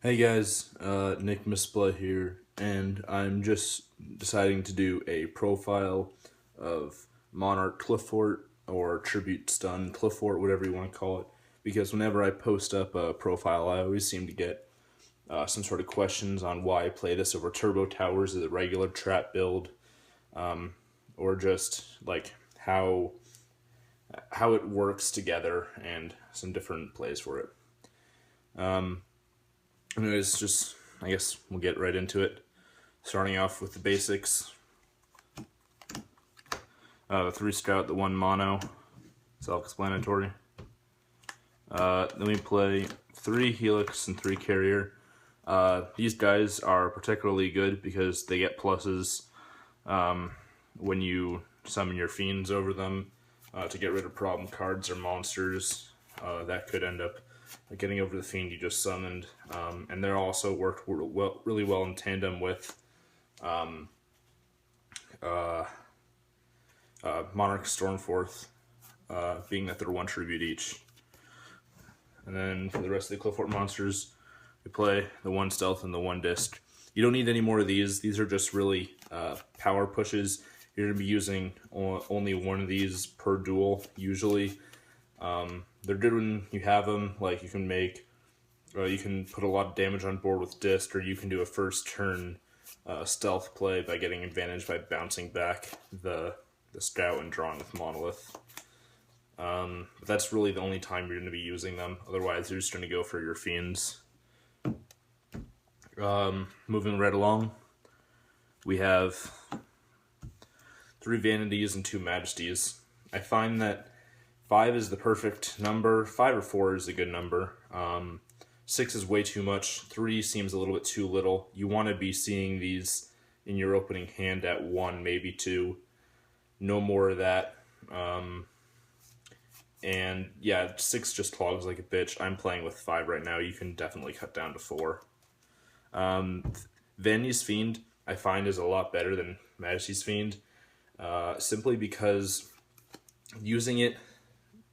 Hey guys, Nick Misplay here, and I'm just deciding to do a profile of Monarch Qliphort or Tribute Stun Qliphort, whatever you want to call it, because whenever I post up a profile, I always seem to get some sort of questions on why I play this over Turbo Towers as a regular trap build, or just like how it works together and some different plays for it. Anyways, just I guess we'll get right into it. Starting off with the basics. The 3 scout, the 1 mono, self-explanatory. Then we play 3 helix and 3 carrier. These guys are particularly good because they get pluses when you summon your fiends over them to get rid of problem cards or monsters that could end up getting over the fiend you just summoned. And they're also worked really well in tandem with Monarch Stormforth, being that they're 1 tribute each. And then for the rest of the Qliphort monsters, we play the 1 stealth and the 1 disc. You don't need any more of these. These are just really power pushes. You're going to be using only 1 of these per duel, usually. They're good when you have them. Like, you can put a lot of damage on board with disc, or you can do a first turn stealth play by getting advantage by bouncing back the scout and drawing with monolith. But that's really the only time you're going to be using them. Otherwise, you're just going to go for your fiends. Moving right along, we have 3 vanities and 2 majesties. I find that 5 is the perfect number. 5 or 4 is a good number. 6 is way too much. 3 seems a little bit too little. You want to be seeing these in your opening hand at 1, maybe 2. No more of that. And yeah, 6 just clogs like a bitch. I'm playing with 5 right now. You can definitely cut down to 4. Vanity's Fiend, I find, is a lot better than Majesty's Fiend. Simply because using it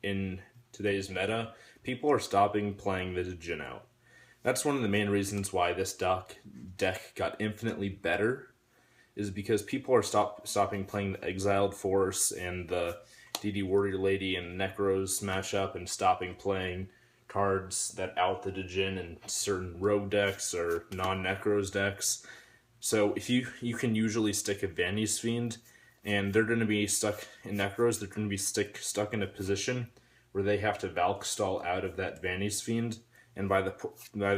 in today's meta, people are stopping playing the Djinn out. That's one of the main reasons why this deck got infinitely better, is because people are stopping playing the Exiled Force and the DD Warrior Lady and Necros matchup, and stopping playing cards that out the Djinn in certain rogue decks or non-Necros decks. So if you can usually stick a Vanity's Fiend, and they're going to be stuck in Necros, they're going to be stuck in a position where they have to Valk stall out of that Vanity's Fiend, and by the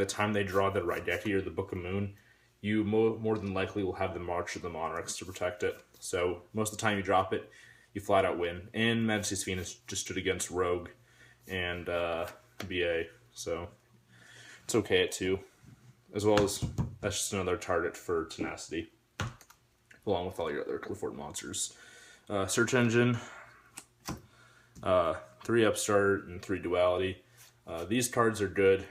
time they draw the Raigeki or the Book of Moon, you more than likely will have the March of the Monarchs to protect it. So most of the time you drop it, you flat out win. And Majesty's Fiend is just stood against Rogue and BA, so it's okay at 2. As well as, that's just another target for Tenacity, along with all your other Qliphort monsters. Search Engine, 3 Upstart and 3 Duality. These cards are good.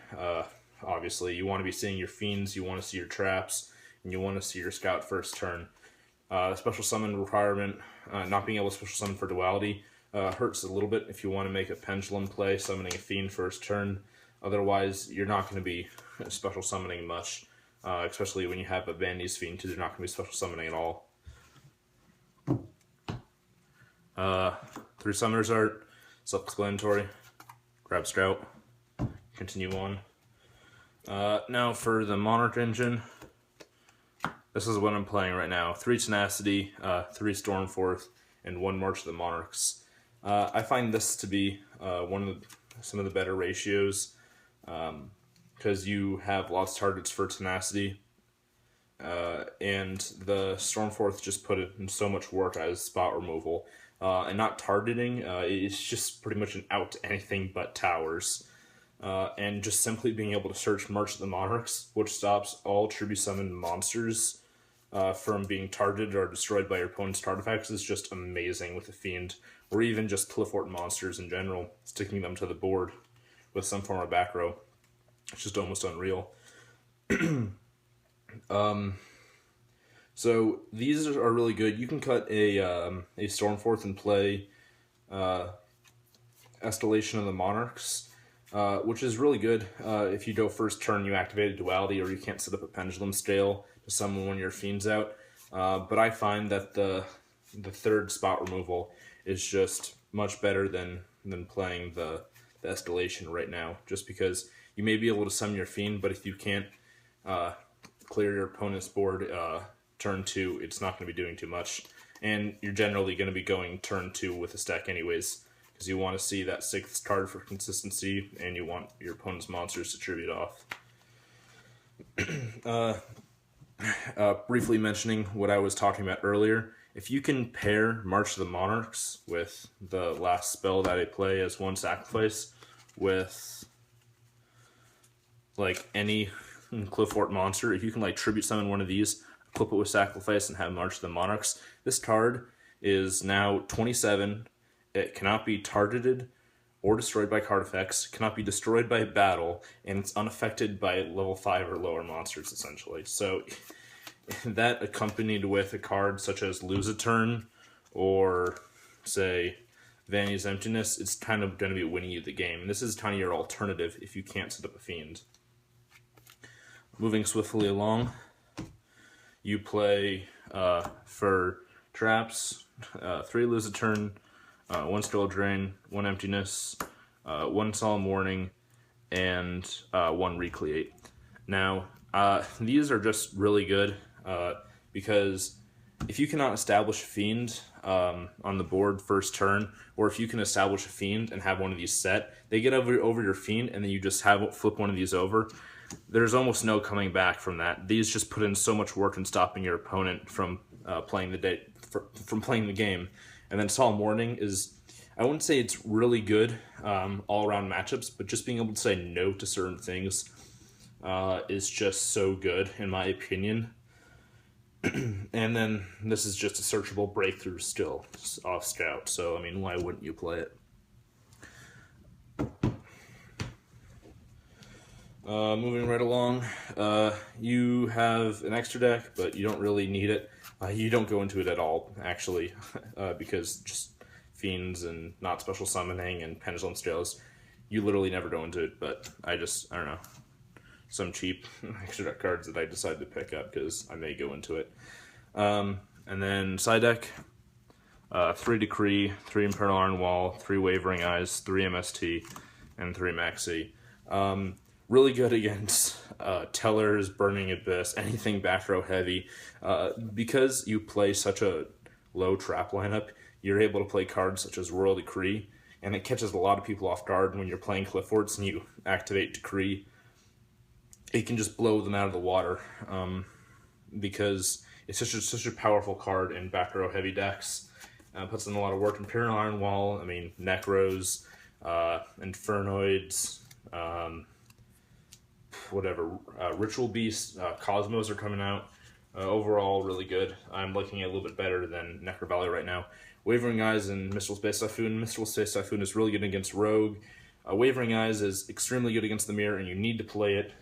Obviously, you want to be seeing your fiends, you want to see your traps, and you want to see your scout first turn. Special summon requirement, not being able to special summon for Duality, hurts a little bit if you want to make a pendulum play, summoning a fiend first turn. Otherwise, you're not going to be special summoning much, especially when you have a Vanity's Fiend, because you're not going to be special summoning at all. 3 Summoners Art, self-explanatory. Grab Scout. Continue on. Now for the Monarch engine, this is what I'm playing right now. 3 Tenacity, 3 Stormforth, and 1 March of the Monarchs. I find this to be some of the better ratios, because you have lots of targets for Tenacity, and the Stormforth just put it in so much work as spot removal. And not targeting, it's just pretty much an out to anything but towers. And just simply being able to search March of the Monarchs, which stops all tribute summoned monsters from being targeted or destroyed by your opponent's artifacts, is just amazing with the Fiend, or even just Qliphort monsters in general, sticking them to the board with some form of back row. It's just almost unreal. So these are really good. You can cut a Stormforth and play Escalation of the Monarchs. which is really good. If you go first turn, you activate a duality, or you can't set up a pendulum stale to summon one of your fiends out. But I find that the third spot removal is just much better than playing the escalation right now, just because you may be able to summon your fiend, but if you can't clear your opponent's board turn 2, it's not going to be doing too much. And you're generally going to be going turn 2 with a stack anyways, because you want to see that 6th card for consistency, and you want your opponent's monsters to tribute off. Briefly mentioning what I was talking about earlier, if you can pair March of the Monarchs with the last spell that I play as 1 sacrifice with like any Qliphort monster, if you can like tribute summon one of these, equip it with sacrifice, and have March of the Monarchs, this card is now 27. It cannot be targeted or destroyed by card effects, cannot be destroyed by battle, and it's unaffected by level 5 or lower monsters, essentially. So that accompanied with a card such as Lose a Turn or, say, Vanity's Emptiness, it's kind of going to be winning you the game. And this is kind of your alternative if you can't set up a Fiend. Moving swiftly along, you play for traps, 3 Lose a Turn, 1 Scroll Drain, 1 Emptiness, 1 Solemn Warning, and 1 Recreate. Now, these are just really good because if you cannot establish a Fiend on the board first turn, or if you can establish a Fiend and have one of these set, they get over your Fiend, and then you just flip one of these over. There's almost no coming back from that. These just put in so much work in stopping your opponent from playing the game. And then Solemn Warning is, I wouldn't say it's really good all-around matchups, but just being able to say no to certain things is just so good, in my opinion. And then this is just a searchable breakthrough still off Scout, so I mean, why wouldn't you play it? Moving right along, you have an extra deck, but you don't really need it. You don't go into it at all, actually, because just Fiends and not special summoning and Pendulum Stales, you literally never go into it, but I don't know, some cheap extra deck cards that I decided to pick up because I may go into it. And then side deck, 3 Decree, 3 Infernal Iron Wall, 3 Wavering Eyes, 3 MST, and 3 Maxi. Really good against Tellers, Burning Abyss, anything back row heavy. Because you play such a low trap lineup, you're able to play cards such as Royal Decree, and it catches a lot of people off guard when you're playing Qliphorts and you activate Decree. It can just blow them out of the water because it's such a powerful card in back row heavy decks. Puts in a lot of work. Imperial Iron Wall, I mean, Necros, Infernoids, Ritual Beasts, Cosmos are coming out. Overall, really good. I'm liking it a little bit better than Necro Valley right now. Wavering Eyes and Mistral Space Typhoon. Mistral Space Typhoon is really good against Rogue. Wavering Eyes is extremely good against the Mirror, and you need to play it.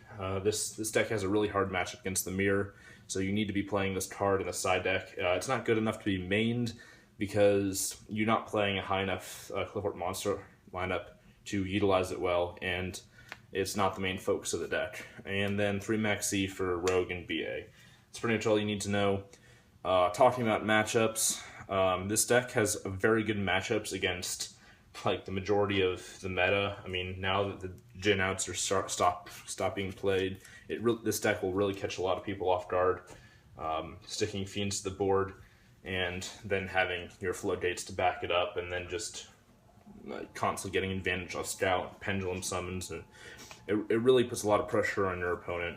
This deck has a really hard matchup against the Mirror, so you need to be playing this card in the side deck. It's not good enough to be mained because you're not playing a high enough Qliphort monster lineup to utilize it well, and it's not the main focus of the deck. And then 3 Maxi for Rogue and BA. That's pretty much all you need to know. Talking about matchups, this deck has very good matchups against like the majority of the meta. I mean, now that the Jin outs are stop being played, this deck will really catch a lot of people off guard. Sticking Fiends to the board, and then having your floodgates to back it up, and then just constantly getting advantage off Scout, Pendulum Summons, and it really puts a lot of pressure on your opponent.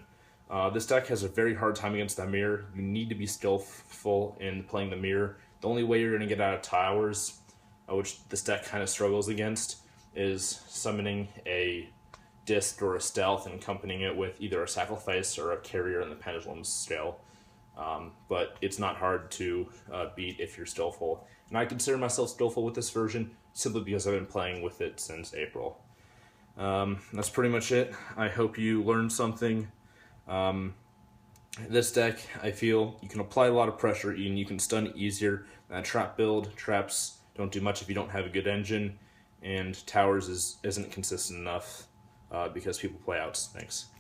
This deck has a very hard time against the Mirror. You need to be skillful in playing the Mirror. The only way you're going to get out of Towers, which this deck kind of struggles against, is summoning a Disc or a Stealth and accompanying it with either a Sacrifice or a Carrier in the Pendulum scale. But it's not hard to beat if you're skillful. And I consider myself skillful with this version simply because I've been playing with it since April. That's pretty much it. I hope you learned something. This deck, I feel, you can apply a lot of pressure and you can stun easier than a trap build. Traps don't do much if you don't have a good engine, and Towers isn't consistent enough. because people play out. Thanks.